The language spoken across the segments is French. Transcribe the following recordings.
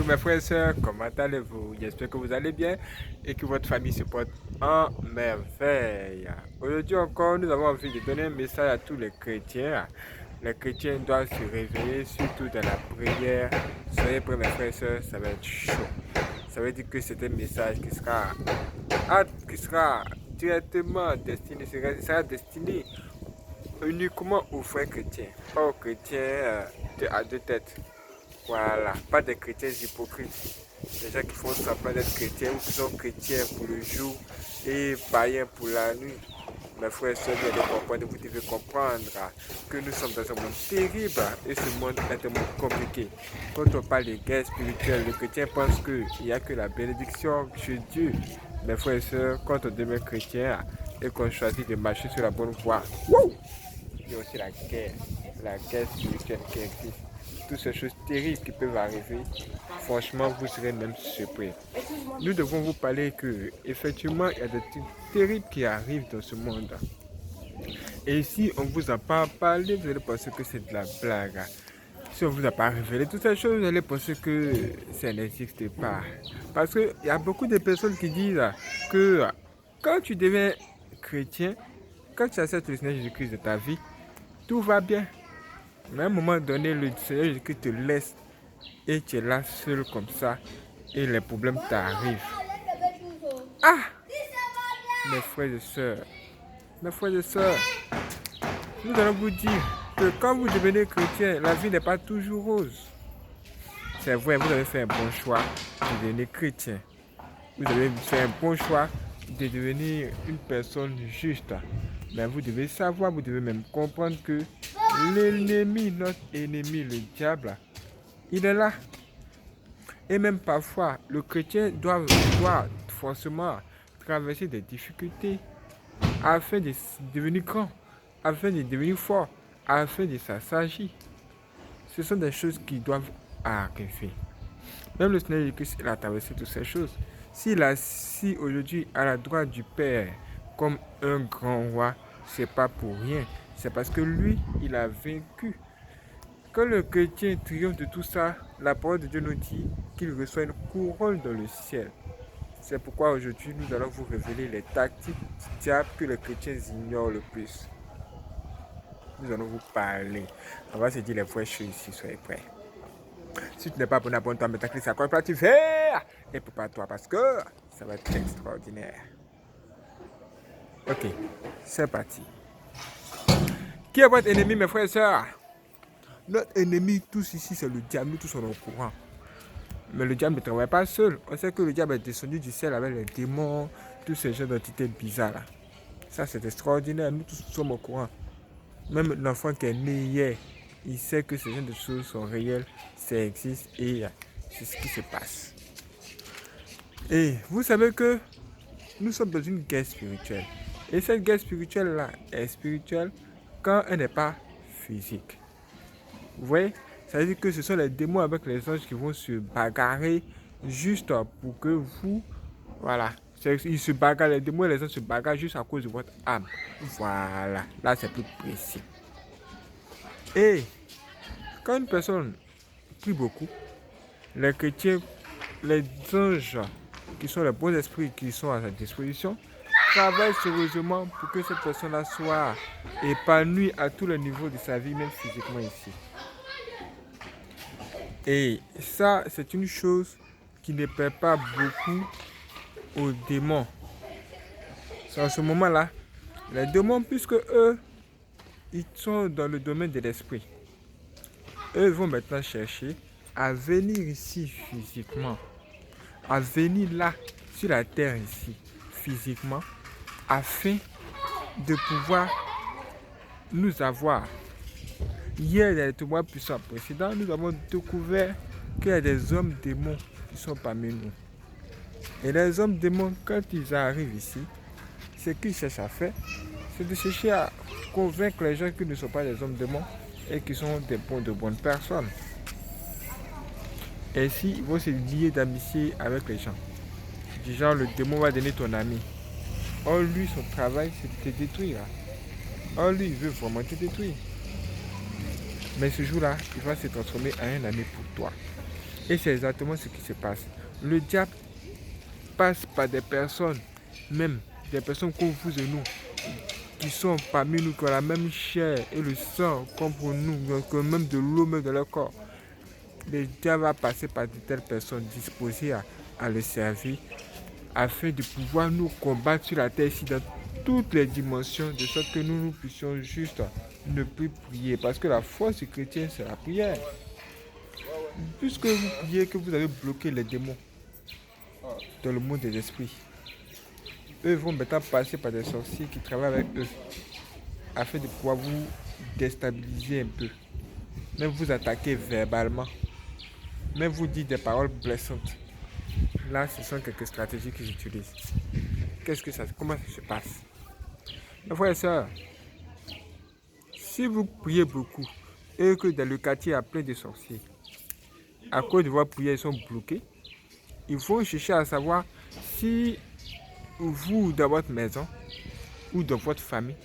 Bonjour mes frères et sœurs, comment allez-vous? J'espère que vous allez bien et que votre famille se porte en merveille. Aujourd'hui encore, nous avons envie de donner un message à tous les chrétiens. Les chrétiens doivent se réveiller, surtout dans la prière. Soyez prêts mes frères et sœurs, ça va être chaud. Ça veut dire que c'est un message qui sera directement destiné, sera destiné uniquement aux frères chrétiens, pas aux chrétiens à deux têtes. Voilà, pas des chrétiens hypocrites. Des gens qui font semblant d'être chrétiens ou qui sont chrétiens pour le jour et païens pour la nuit. Mes frères et sœurs, vous devez comprendre que nous sommes dans un monde terrible et ce monde est un monde compliqué. Quand on parle de guerre spirituelle, le chrétien pense qu'il n'y a que la bénédiction chez Dieu. Mes frères et sœurs, quand on devient chrétien et qu'on choisit de marcher sur la bonne voie, il y a aussi la guerre spirituelle qui existe. Toutes ces choses terribles qui peuvent arriver, franchement, vous serez même surpris. Nous devons vous parler que, effectivement, il y a des trucs terribles qui arrivent dans ce monde. Et si on ne vous a pas parlé, vous allez penser que c'est de la blague. Si on ne vous a pas révélé toutes ces choses, vous allez penser que ça n'existe pas. Parce qu'il y a beaucoup de personnes qui disent que quand tu deviens chrétien, quand tu acceptes le Seigneur Jésus-Christ de ta vie, tout va bien. Mais à un moment donné, le Seigneur Jésus-Christ te laisse et tu es là seul comme ça et les problèmes t'arrivent. Ah! Mes frères et sœurs, nous allons vous dire que quand vous devenez chrétien, la vie n'est pas toujours rose. C'est vrai, vous avez fait un bon choix de devenir chrétien. Vous avez fait un bon choix de devenir une personne juste. Mais vous devez savoir, vous devez même comprendre que l'ennemi, notre ennemi, le diable, il est là. Et même parfois, le chrétien doit forcément traverser des difficultés afin de devenir grand, afin de devenir fort, afin de s'assagir. Ce sont des choses qui doivent arriver. Même le Seigneur Jésus-Christ, il a traversé toutes ces choses. S'il est assis aujourd'hui à la droite du Père comme un grand roi, c'est pas pour rien. C'est parce que lui, il a vaincu. Quand le chrétien triomphe de tout ça, la parole de Dieu nous dit qu'il reçoit une couronne dans le ciel. C'est pourquoi aujourd'hui, nous allons vous révéler les tactiques du diable que les chrétiens ignorent le plus. Nous allons vous parler. On va se dire les vraies choses ici, soyez prêts. Si tu n'es pas abonné, abonne-toi, mets ta clé sur la cloche vert et prépare-toi parce que ça va être extraordinaire. Ok, c'est parti. Qui est votre ennemi, mes frères et sœurs? Notre ennemi, tous ici, c'est le diable. Nous tous sommes au courant. Mais le diable ne travaille pas seul. On sait que le diable est descendu du ciel avec les démons, tous ces gens d'entités bizarres là. Ça, c'est extraordinaire. Nous tous sommes au courant. Même l'enfant qui est né hier, il sait que ces gens de choses sont réelles, ça existe et c'est ce qui se passe. Et vous savez que nous sommes dans une guerre spirituelle. Et cette guerre spirituelle-là est spirituelle quand elle n'est pas physique. Vous voyez? Ça veut dire que ce sont les démons avec les anges qui vont se bagarrer juste pour que vous... Voilà. Ils se bagarrent, les démons et les anges se bagarrent juste à cause de votre âme. Voilà. Là, c'est plus précis. Et quand une personne prie beaucoup, les chrétiens, les anges qui sont les bons esprits qui sont à sa disposition, travaillent sérieusement pour que cette personne-là soit épanouie à tous les niveaux de sa vie, même physiquement ici. Et ça, c'est une chose qui ne plaît pas beaucoup aux démons. C'est en ce moment-là, les démons, puisque eux, ils sont dans le domaine de l'esprit, eux vont maintenant chercher à venir ici physiquement, à venir là, sur la terre ici, physiquement, afin de pouvoir nous avoir. Hier, dans les témoins puissants précédents, nous avons découvert qu'il y a des hommes démons qui sont parmi nous. Et les hommes démons, quand ils arrivent ici, ce qu'ils cherchent à faire, c'est de chercher à convaincre les gens qui ne sont pas des hommes démons et qui sont de bonnes personnes. Ainsi, ils vont se lier d'amitié avec les gens. Du genre, le démon va donner ton ami. Or, lui, son travail, c'est de te détruire. Or, lui, il veut vraiment te détruire. Mais ce jour-là, il va se transformer en un ami pour toi. Et c'est exactement ce qui se passe. Le diable passe par des personnes, même des personnes comme vous et nous, qui sont parmi nous, qui ont la même chair et le sang comme pour nous, donc même de l'eau même dans leur corps. Le diable va passer par de telles personnes disposées à le servir afin de pouvoir nous combattre sur la terre ici dans toutes les dimensions, de sorte que nous puissions juste ne plus prier. Parce que la force du chrétien, c'est la prière. Puisque vous priez, que vous avez bloqué les démons dans le monde des esprits, eux vont maintenant passer par des sorciers qui travaillent avec eux afin de pouvoir vous déstabiliser un peu, même vous attaquer verbalement, même vous dire des paroles blessantes. Là, ce sont quelques stratégies qu'ils utilisent. Comment ça se passe? Mes frères et sœurs, si vous priez beaucoup et que dans le quartier il y a plein de sorciers, à cause de vos prières, ils sont bloqués, ils vont chercher à savoir si vous, dans votre maison ou dans votre famille,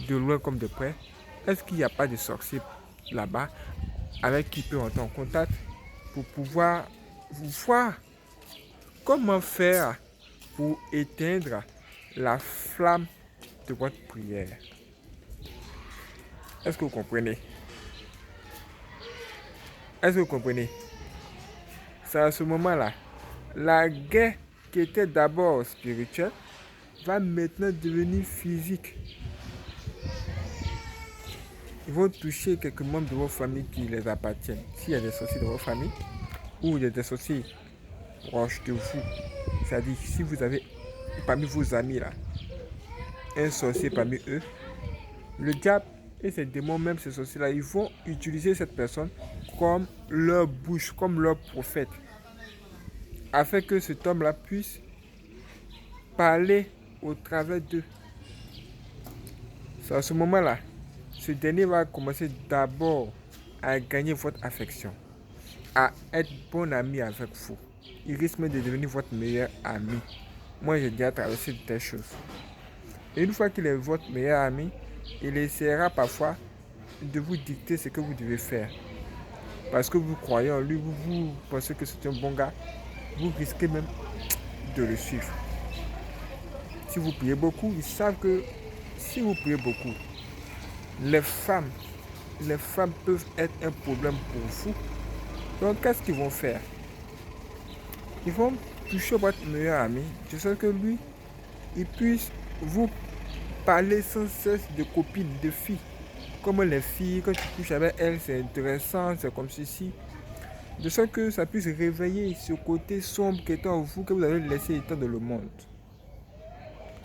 de loin comme de près, est-ce qu'il n'y a pas de sorciers là-bas avec qui peut entrer en contact pour pouvoir vous voir comment faire pour éteindre la flamme de votre prière. Est-ce que vous comprenez? Est-ce que vous comprenez? C'est à ce moment-là, la guerre qui était d'abord spirituelle va maintenant devenir physique. Ils vont toucher quelques membres de votre famille qui les appartiennent. S'il y a des sorciers dans votre famille, ou il y a des sorciers proches de vous, c'est-à-dire si vous avez parmi vos amis là, un sorcier parmi eux, le diable et ces démons, même ces sorciers-là, ils vont utiliser cette personne comme leur bouche, comme leur prophète, afin que cet homme-là puisse parler au travers d'eux. C'est à ce moment-là, ce dernier va commencer d'abord à gagner votre affection, à être bon ami avec vous. Il risque même de devenir votre meilleur ami. Moi, j'ai déjà traversé de telles choses. Et une fois qu'il est votre meilleur ami, il essaiera parfois de vous dicter ce que vous devez faire. Parce que vous croyez en lui, vous pensez que c'est un bon gars, vous risquez même de le suivre. Si vous priez beaucoup, ils savent que si vous priez beaucoup, les femmes peuvent être un problème pour vous. Donc, qu'est-ce qu'ils vont faire? Ils vont toucher votre meilleur ami, de sorte que lui, il puisse vous parler sans cesse de copines, de filles. Comme les filles, quand tu couches avec elles, c'est intéressant, c'est comme ceci. De sorte que ça puisse réveiller ce côté sombre qui est en vous, que vous avez laissé éteindre dans le monde.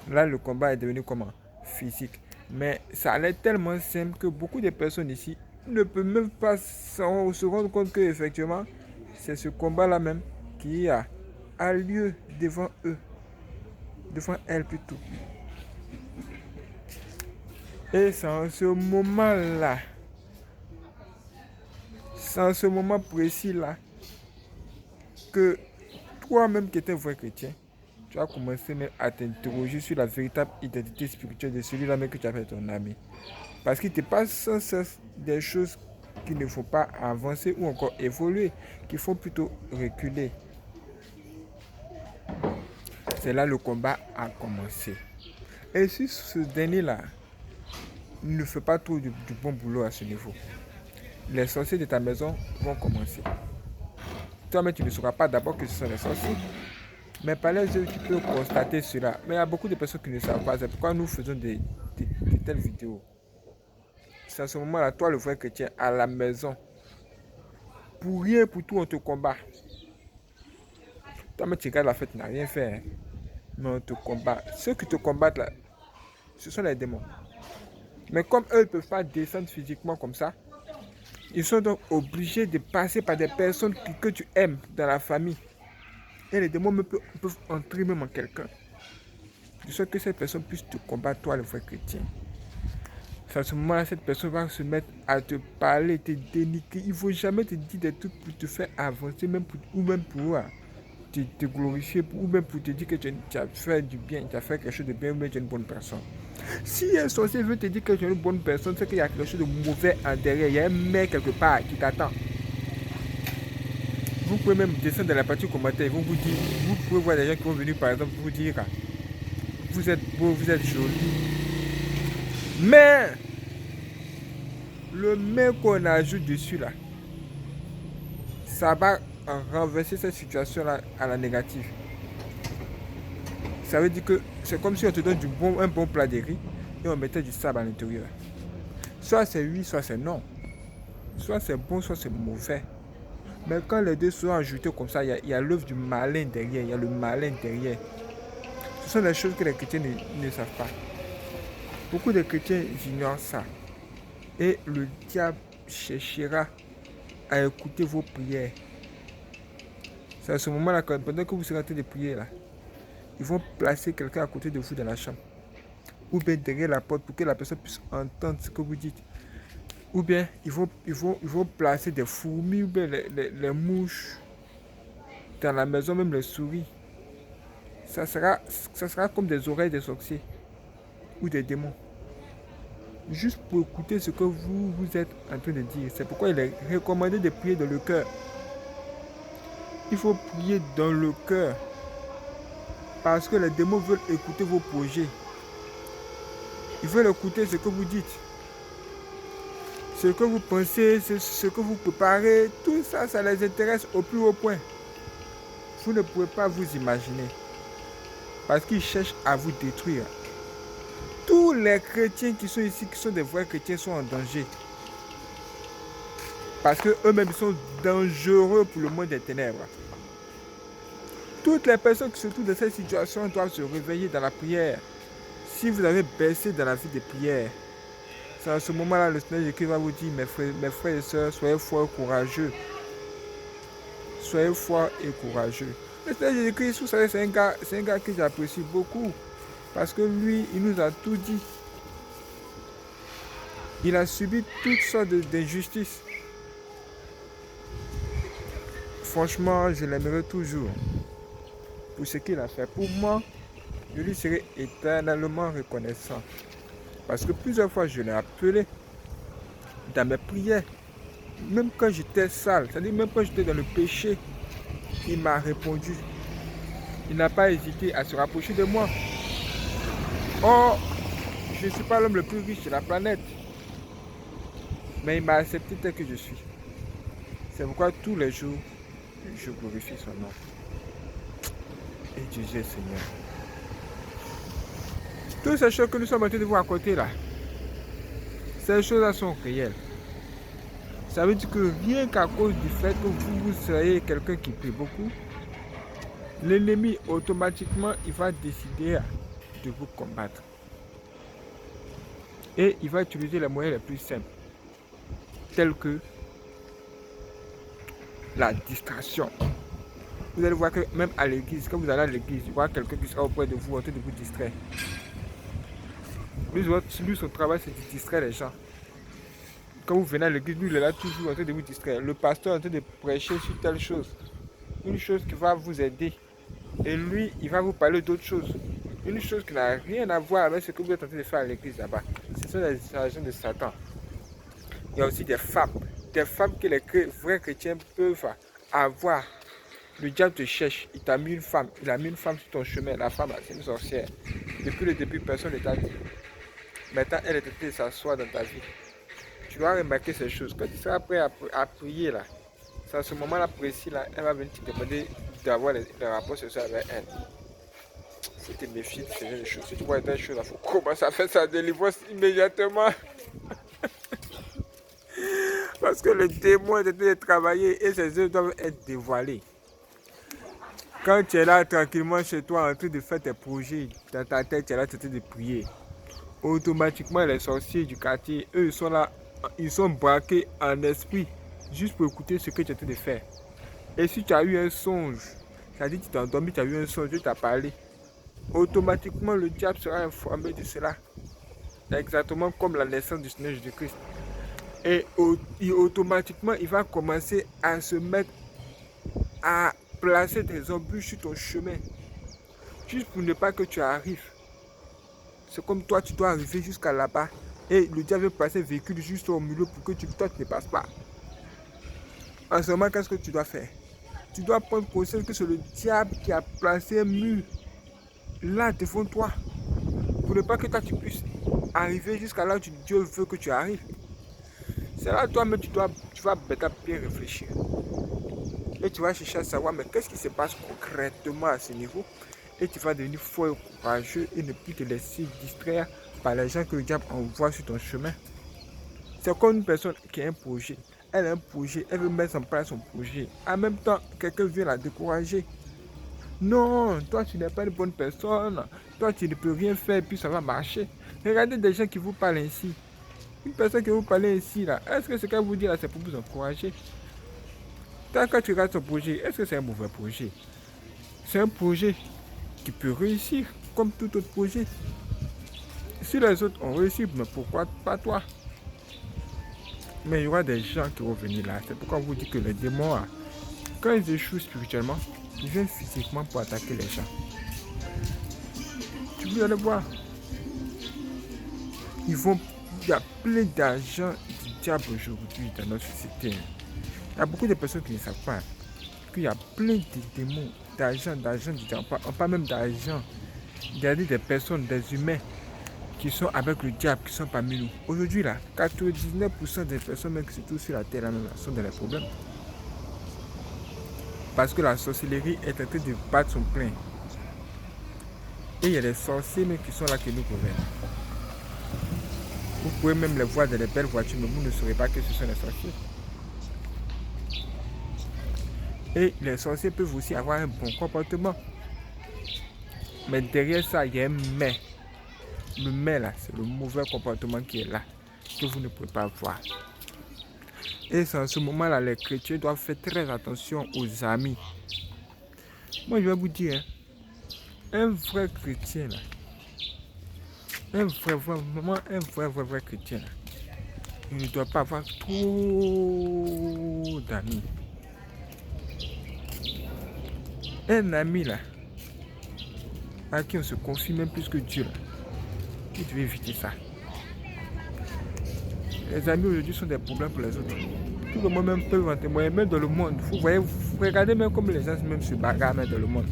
Là, le combat est devenu comment? Physique. Mais ça allait tellement simple que beaucoup de personnes ici ne peuvent même pas se rendre compte que effectivement, c'est ce combat-là même qui a lieu devant eux. Devant elles plutôt. Et c'est en ce moment-là, c'est en ce moment précis-là, que toi-même qui étais un vrai chrétien, tu vas commencer même à t'interroger sur la véritable identité spirituelle de celui-là même que tu as fait ton ami. Parce qu'il te passe sans cesse des choses qui ne font pas avancer ou encore évoluer, qui font plutôt reculer. C'est là le combat a commencé. Et si ce dernier-là ne fait pas trop du bon boulot à ce niveau, les sorciers de ta maison vont commencer. Toi-même, tu ne sauras pas d'abord que ce sont les sorciers. Mais par les yeux, tu peux constater cela. Mais il y a beaucoup de personnes qui ne savent pas. C'est pourquoi nous faisons de telles vidéos. C'est à ce moment-là, toi, le vrai chrétien, à la maison. Pour rien, pour tout, on te combat. Toi-même, tu regardes la fête, tu n'as rien fait. Hein. Mais on te combat. Ceux qui te combattent là, ce sont les démons. Mais comme eux ne peuvent pas descendre physiquement comme ça, ils sont donc obligés de passer par des personnes que tu aimes dans la famille. Et les démons peuvent entrer même en quelqu'un. De sorte que cette personne puisse te combattre, toi, le vrai chrétien. C'est à ce moment-là, cette personne va se mettre à te parler, te dénigrer. Il ne faut jamais te dire des trucs pour te faire avancer, ou même pour te glorifier, ou même pour te dire que tu as fait du bien, tu as fait quelque chose de bien, ou bien tu es une bonne personne. Si un sorcier veut te dire que tu es une bonne personne, c'est qu'il y a quelque chose de mauvais en derrière. Il y a un mec quelque part qui t'attend. Vous pouvez même descendre dans la partie commentaire. Ils vont vous dire, vous pouvez voir des gens qui vont venir par exemple vous dire vous êtes beau, vous êtes joli. Mais le mais qu'on ajoute dessus là, ça va renverser cette situation-là à la négative. Ça veut dire que c'est comme si on te donne un bon plat de riz et on mettait du sable à l'intérieur. Soit c'est oui, soit c'est non. Soit c'est bon, soit c'est mauvais. Mais quand les deux sont ajoutés comme ça, il y a l'œuvre du malin derrière, il y a le malin derrière. Ce sont des choses que les chrétiens ne savent pas. Beaucoup de chrétiens ignorent ça. Et le diable cherchera à écouter vos prières. C'est à ce moment-là, pendant que vous serez en train de prier, là, ils vont placer quelqu'un à côté de vous dans la chambre. Ou bien derrière la porte pour que la personne puisse entendre ce que vous dites. Ou bien ils vont placer des fourmis ou bien les mouches dans la maison, même les souris. Ça sera comme des oreilles des sorciers ou des démons. Juste pour écouter ce que vous êtes en train de dire. C'est pourquoi il est recommandé de prier dans le cœur. Il faut prier dans le cœur. Parce que les démons veulent écouter vos projets. Ils veulent écouter ce que vous dites. Ce que vous pensez, ce que vous préparez. Tout ça, ça les intéresse au plus haut point. Vous ne pouvez pas vous imaginer. Parce qu'ils cherchent à vous détruire. Tous les chrétiens qui sont ici, qui sont des vrais chrétiens, sont en danger. Parce qu'eux-mêmes sont dangereux pour le monde des ténèbres. Toutes les personnes qui se trouvent dans cette situation doivent se réveiller dans la prière. Si vous avez baissé dans la vie de prière, c'est à ce moment-là le Seigneur Jésus va vous dire, mes frères et sœurs, soyez forts et courageux. Soyez forts et courageux. Le Seigneur Jésus-Christ, vous savez, c'est un gars que j'apprécie beaucoup. Parce que lui, il nous a tout dit. Il a subi toutes sortes d'injustices. Franchement, je l'aimerai toujours. Pour ce qu'il a fait pour moi, je lui serai éternellement reconnaissant. Parce que plusieurs fois, je l'ai appelé dans mes prières. Même quand j'étais sale, c'est-à-dire même quand j'étais dans le péché, il m'a répondu. Il n'a pas hésité à se rapprocher de moi. Or, je ne suis pas l'homme le plus riche de la planète. Mais il m'a accepté tel que je suis. C'est pourquoi tous les jours, je glorifie son nom. Et Dieu est Seigneur. Toutes ces choses que nous sommes en train de vous raconter là, ces choses-là sont réelles. Ça veut dire que rien qu'à cause du fait que vous soyez quelqu'un qui prie beaucoup, l'ennemi automatiquement il va décider de vous combattre. Et il va utiliser les moyens les plus simples, tels que la distraction. Vous allez voir que même à l'église, quand vous allez à l'église, il y aura quelqu'un qui sera auprès de vous en train de vous distraire. Lui, son travail, c'est de distraire les gens. Quand vous venez à l'église, lui, il est là toujours en train de vous distraire. Le pasteur est en train de prêcher sur telle chose. Une chose qui va vous aider. Et lui, il va vous parler d'autre chose. Une chose qui n'a rien à voir avec ce que vous êtes en train de faire à l'église là-bas. Ce sont les agents de Satan. Il y a aussi des femmes que les vrais chrétiens peuvent avoir. Le diable te cherche, il t'a mis une femme, il a mis une femme sur ton chemin. La femme, c'est une sorcière. Depuis le début, personne ne t'a dit. Maintenant, elle est en train de s'asseoir dans ta vie. Tu dois remarquer ces choses. Quand tu seras prêt à prier, là, c'est à ce moment-là précis, là, elle va venir te demander d'avoir les rapports sexuels avec elle. Il faut te méfier de ces choses. Si tu vois des choses, il faut commencer à faire sa délivrance immédiatement. Parce que le démon est en train de travailler et ses œuvres doivent être dévoilées. Quand tu es là tranquillement chez toi en train de faire tes projets, dans ta tête, tu es là en train de prier. Automatiquement, les sorciers du quartier, eux, ils sont là, ils sont braqués en esprit, juste pour écouter ce que tu es en train de faire. Et si tu as eu un songe, c'est-à-dire que tu t'es endormi, tu as eu un songe, Dieu t'a parlé, automatiquement, le diable sera informé de cela. Exactement comme la naissance du Seigneur Jésus-Christ. Et automatiquement, il va commencer à se mettre à placer des embûches sur ton chemin. Juste pour ne pas que tu arrives. C'est comme toi, tu dois arriver jusqu'à là-bas. Et le diable veut passer un véhicule juste au milieu pour que toi, tu ne passes pas. En ce moment, qu'est-ce que tu dois faire? tu dois prendre conscience que c'est le diable qui a placé un mur là devant toi. Pour ne pas que toi tu puisses arriver jusqu'à là où Dieu veut que tu arrives. C'est là toi-même tu vas bien réfléchir. Et tu vas chercher à savoir mais qu'est-ce qui se passe concrètement à ce niveau. Et tu vas devenir fort et courageux et ne plus te laisser distraire par les gens que le diable envoie sur ton chemin. C'est comme une personne qui a un projet. Elle a un projet, elle veut mettre en place son projet. En même temps, quelqu'un vient la décourager. Non, toi tu n'es pas une bonne personne. Toi tu ne peux rien faire et puis ça va marcher. Regardez des gens qui vous parlent ainsi. Une personne qui vous parle ainsi là, est-ce que ce qu'elle vous dit là c'est pour vous encourager? Quand tu regardes son projet, est-ce que c'est un mauvais projet? C'est un projet qui peut réussir comme tout autre projet. Si les autres ont réussi, mais pourquoi pas toi? Mais il y aura des gens qui vont venir là. C'est pourquoi on vous dit que les démons, quand ils échouent spirituellement, ils viennent physiquement pour attaquer les gens. Tu peux aller voir. Il y a plein d'argent du diable aujourd'hui dans notre société. Il y a beaucoup de personnes qui ne savent pas qu'il y a plein de démons, d'argent du diable. On parle même d'argent. Il y a des personnes, des humains qui sont avec le diable, qui sont parmi nous. Aujourd'hui, là, 99% des personnes même qui se trouvent sur la terre là, sont dans les problèmes. Parce que la sorcellerie est en train de battre son plein. Et il y a des sorciers même qui sont là qui nous gouvernent. Vous pouvez même les voir dans les belles voitures, mais vous ne saurez pas que ce sont les sorciers. Et les sorciers peuvent aussi avoir un bon comportement. Mais derrière ça, il y a un mais. Le mais là, c'est le mauvais comportement qui est là, que vous ne pouvez pas voir. Et c'est en ce moment-là, les chrétiens doivent faire très attention aux amis. Moi, je vais vous dire, un vrai chrétien, là, un vrai chrétien, là, il ne doit pas avoir trop d'amis. Un ami, là, à qui on se confie même plus que Dieu, là, tu devais éviter ça. Les amis aujourd'hui sont des problèmes pour les autres. Tout le monde même peut en témoigner, même dans le monde. Vous voyez, vous regardez même comme les gens même se bagarrent même dans le monde.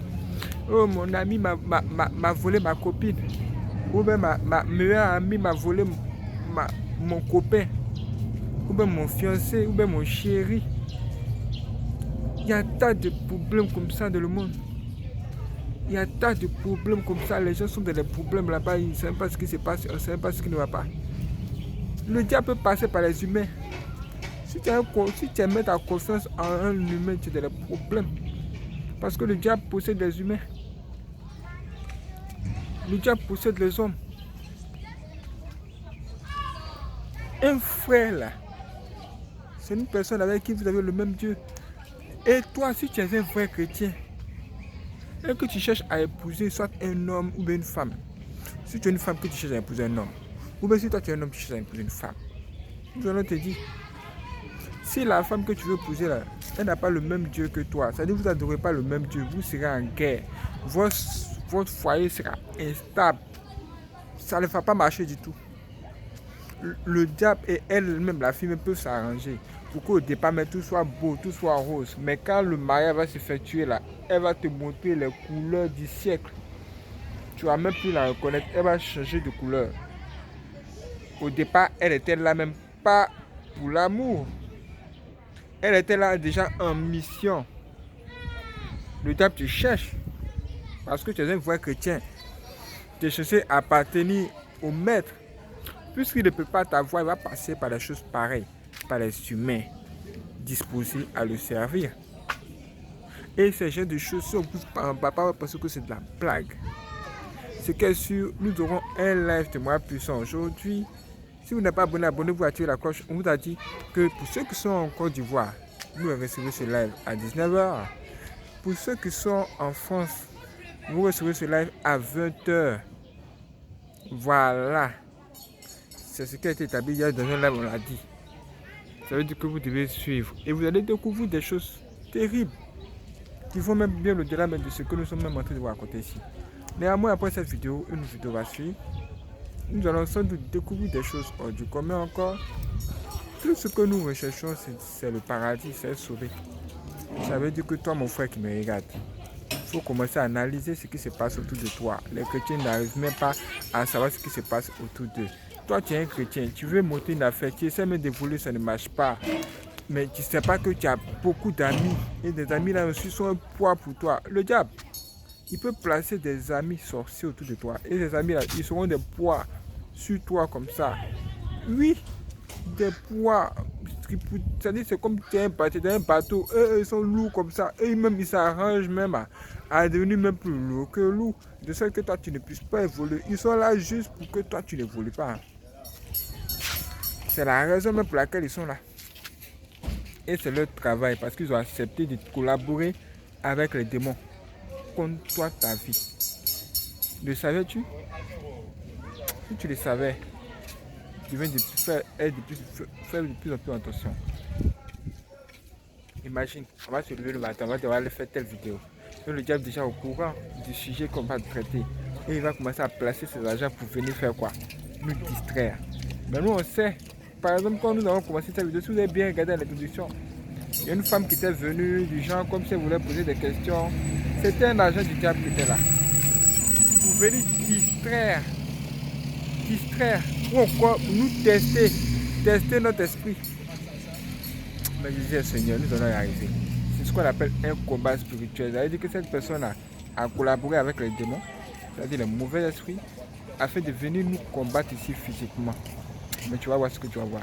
Oh, mon ami m'a volé ma copine. Ou bien ma meilleure amie m'a volé mon copain. Ou bien mon fiancé, ou bien mon chéri. Il y a tas de problèmes comme ça dans le monde. Il y a tas de problèmes comme ça. Les gens sont dans des problèmes là-bas. Ils ne savent pas ce qui se passe. Ils ne savent pas ce qui ne va pas. Le diable peut passer par les humains. Si tu mets ta confiance en un humain, tu as des problèmes. Parce que le diable possède les humains. Le diable possède les hommes. Un frère là, c'est une personne avec qui vous avez le même Dieu. Et toi, si tu es un vrai chrétien, et que tu cherches à épouser soit un homme ou bien une femme, si tu es une femme que tu cherches à épouser un homme, ou bien si toi tu es un homme qui cherche à épouser une femme, nous allons te dire, si la femme que tu veux épouser là, elle n'a pas le même Dieu que toi, c'est-à-dire que vous n'adorez pas le même Dieu, vous serez en guerre, votre foyer sera instable, ça ne va pas marcher du tout. Le diable et elle-même, la fille, peuvent s'arranger pour qu'au départ, tout soit beau, tout soit rose. Mais quand le mariage va s'effectuer là, elle va te montrer les couleurs du siècle. Tu vas même plus la reconnaître, elle va changer de couleur. Au départ, elle était là même pas pour l'amour. Elle était là déjà en mission. Le diable te cherche parce que tu es un vrai chrétien. Tu es censé appartenir au maître. Puisqu'il ne peut pas t'avoir, il va passer par des choses pareilles, par les humains disposés à le servir. Et ces genres de choses, si on pousse par un papa, parce que c'est de la blague. C'est que sûr, nous aurons un live témoin puissant aujourd'hui. Si vous n'êtes pas abonné, abonnez-vous, activez la cloche. On vous a dit que pour ceux qui sont en Côte d'Ivoire, nous recevez ce live à 19h. Pour ceux qui sont en France, vous recevez ce live à 20h. Voilà. C'est ce qui a été établi hier dans un live, on l'a dit. Ça veut dire que vous devez suivre. Et vous allez découvrir des choses terribles qui vont même bien au-delà de ce que nous sommes même en train de vous raconter ici. Néanmoins, après cette vidéo, une vidéo va suivre. Nous allons sans doute découvrir des choses hors du commun encore. Tout ce que nous recherchons, c'est le paradis, c'est sauver. Ça veut dire que toi, mon frère qui me regarde, il faut commencer à analyser ce qui se passe autour de toi. Les chrétiens n'arrivent même pas à savoir ce qui se passe autour d'eux. Toi, tu es un chrétien, tu veux monter une affaire, tu essaies même d'évoluer, ça ne marche pas. Mais tu ne sais pas que tu as beaucoup d'amis. Et des amis là aussi sont un poids pour toi. Le diable, il peut placer des amis sorciers autour de toi. Et ces amis là, ils seront des poids sur toi comme ça. Oui, des poids. C'est-à-dire c'est comme tu es un bateau. Eux, ils sont lourds comme ça. Et même ils s'arrangent même à devenir même plus lourd que lourd. De sorte que toi tu ne puisses pas évoluer. Ils sont là juste pour que toi tu n'évolues pas. C'est la raison même pour laquelle ils sont là. Et c'est leur travail parce qu'ils ont accepté de collaborer avec les démons contre toi, ta vie. Le savais-tu? Si tu le savais, tu viens de faire de plus en plus attention. Imagine, on va se lever le matin, on va devoir aller faire telle vidéo. Donc le diable est déjà au courant du sujet qu'on va traiter. Et il va commencer à placer ses agents pour venir faire quoi? Nous distraire. Mais nous on sait. Par exemple, quand nous avons commencé cette vidéo, si vous avez bien regardé l'introduction, il y a une femme qui était venue, du genre comme si elle voulait poser des questions. C'était un agent du diable qui était là. Pour venir distraire, ou encore nous tester notre esprit. Mais je disais, Seigneur, nous allons y arriver. C'est ce qu'on appelle un combat spirituel. Ça veut dire que cette personne a collaboré avec les démons, c'est-à-dire les mauvais esprits, afin de venir nous combattre ici physiquement. Mais tu vas voir ce que tu vas voir.